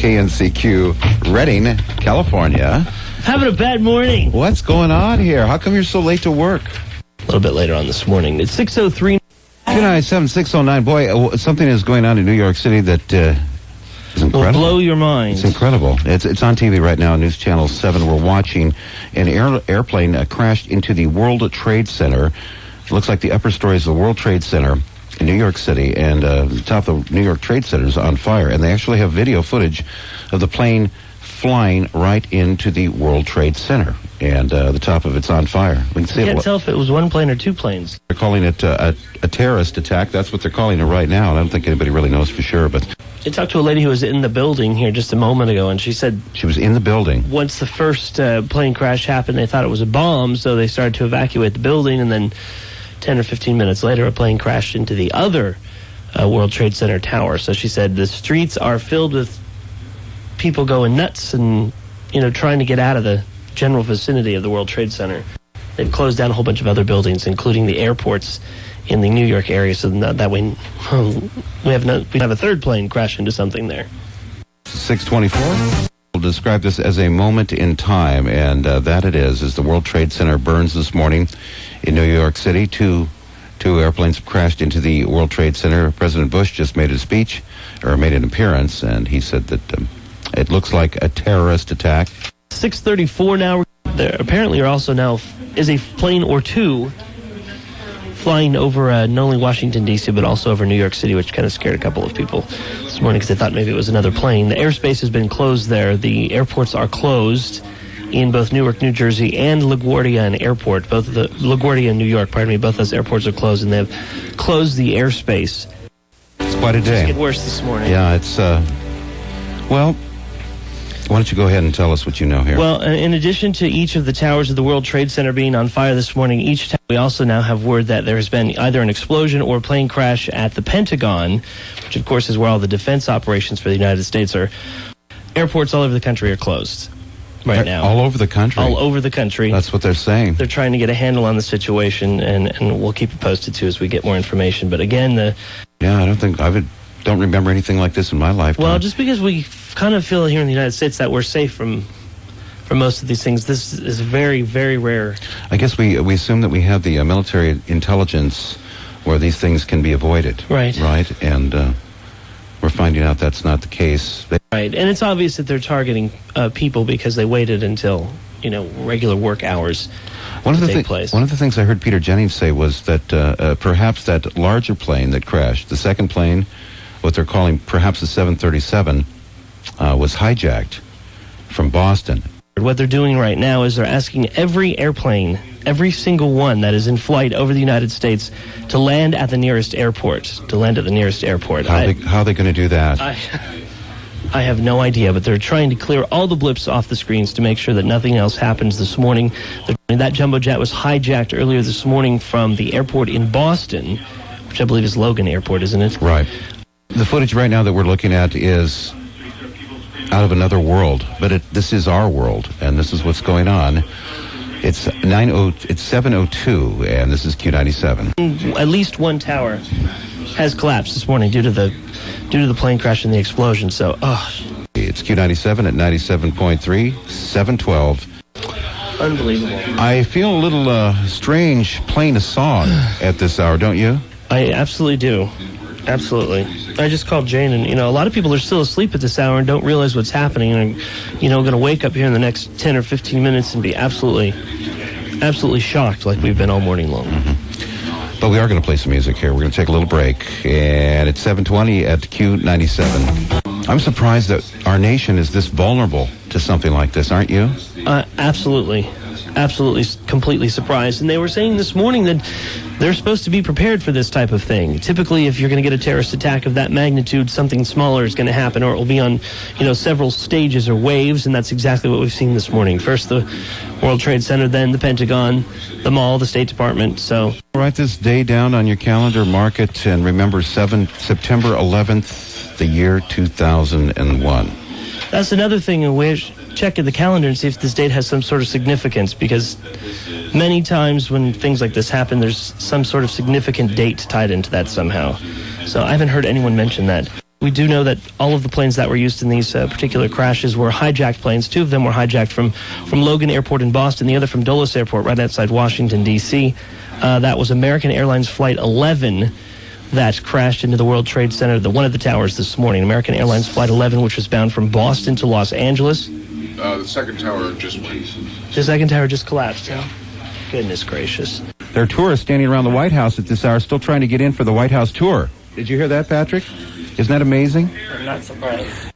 KNCQ, Redding, California. Having a bad morning. What's going on here? How come you're so late to work? A little bit later on this morning. It's 6:03. 297-609. Boy, something is going on in New York City that is incredible. Will blow your mind. It's incredible. It's on TV right now, News Channel 7. We're watching an airplane crashed into the World Trade Center. It looks like the upper stories of the World Trade Center in New York City, and the top of the New York Trade Center is on fire. And they actually have video footage of the plane flying right into the World Trade Center, and the top of it's on fire. We can see I can't tell if it was one plane or two planes. They're calling it a terrorist attack. That's what they're calling it right now, and I don't think anybody really knows for sure. But I talked to a lady who was in the building here just a moment ago, and she said she was in the building. Once the first plane crash happened, they thought it was a bomb, so they started to evacuate the building, and then 10 or 15 minutes later, a plane crashed into the other World Trade Center tower. So she said the streets are filled with people going nuts and, trying to get out of the general vicinity of the World Trade Center. They've closed down a whole bunch of other buildings, including the airports in the New York area, so that way we have a third plane crash into something there. 624. We'll describe this as a moment in time, and that it is, as the World Trade Center burns this morning in New York City. Two airplanes crashed into the World Trade Center. President Bush just made a speech, or made an appearance, and he said that it looks like a terrorist attack. 6:34 now. There apparently is a plane or two flying over not only Washington, D.C., but also over New York City, which kind of scared a couple of people this morning because they thought maybe it was another plane. The airspace has been closed there. The airports are closed in both Newark, New Jersey, and LaGuardia Airport. Both the LaGuardia and New York, both those airports are closed, and they've closed the airspace. It's quite a day. It's get worse this morning. Yeah, it's, well, why don't you go ahead and tell us what you know here? Well, in addition to each of the towers of the World Trade Center being on fire this morning, we also now have word that there has been either an explosion or a plane crash at the Pentagon, which of course is where all the defense operations for the United States are. Airports all over the country are closed right now. All over the country? All over the country. That's what they're saying. They're trying to get a handle on the situation, and we'll keep you posted too as we get more information. But again, I don't remember anything like this in my lifetime. Well, just because we kind of feel here in the United States that we're safe from most of these things, this is very, very rare. I guess we assume that we have the military intelligence where these things can be avoided. Right. Right, and we're finding out that's not the case. Right, and it's obvious that they're targeting people because they waited until, regular work hours to take place. One of the things I heard Peter Jennings say was that perhaps that larger plane that crashed, the second plane, what they're calling perhaps the 737, was hijacked from Boston. What they're doing right now is they're asking every airplane, every single one that is in flight over the United States, to land at the nearest airport. How are they going to do that? I have no idea, but they're trying to clear all the blips off the screens to make sure that nothing else happens this morning. That jumbo jet was hijacked earlier this morning from the airport in Boston, which I believe is Logan Airport, isn't it? Right. The footage right now that we're looking at is out of another world, but this is our world, and this is what's going on. It's 7:02, and this is Q97. At least one tower has collapsed this morning due to the plane crash and the explosion. So, it's Q97 at 97.3, 712. Unbelievable. I feel a little strange playing a song at this hour, don't you? I absolutely do. Absolutely. I just called Jane, and, a lot of people are still asleep at this hour and don't realize what's happening, and are going to wake up here in the next 10 or 15 minutes and be absolutely shocked like we've been all morning long. Mm-hmm. But we are going to play some music here. We're going to take a little break, and it's 7:20 at Q97. I'm surprised that our nation is this vulnerable to something like this, aren't you? Absolutely, completely surprised. And they were saying this morning that they're supposed to be prepared for this type of thing. Typically, if you're going to get a terrorist attack of that magnitude, something smaller is going to happen, or it will be on, several stages or waves, and that's exactly what we've seen this morning. First the World Trade Center, then the Pentagon, the mall, the State Department. So write this day down on your calendar, mark it, and remember September 11th, the year 2001. That's another thing we check at the calendar and see if this date has some sort of significance, because many times when things like this happen, there's some sort of significant date tied into that somehow. So I haven't heard anyone mention that. We do know that all of the planes that were used in these particular crashes were hijacked planes. 2 of them were hijacked from Logan Airport in Boston, the other from Dulles Airport right outside Washington, D.C. That was American Airlines Flight 11 that crashed into the World Trade Center, one of the towers this morning. American Airlines Flight 11, which was bound from Boston to Los Angeles. The second tower just went. The second tower just collapsed, huh? Goodness gracious. There are tourists standing around the White House at this hour still trying to get in for the White House tour. Did you hear that, Patrick? Isn't that amazing? I'm not surprised.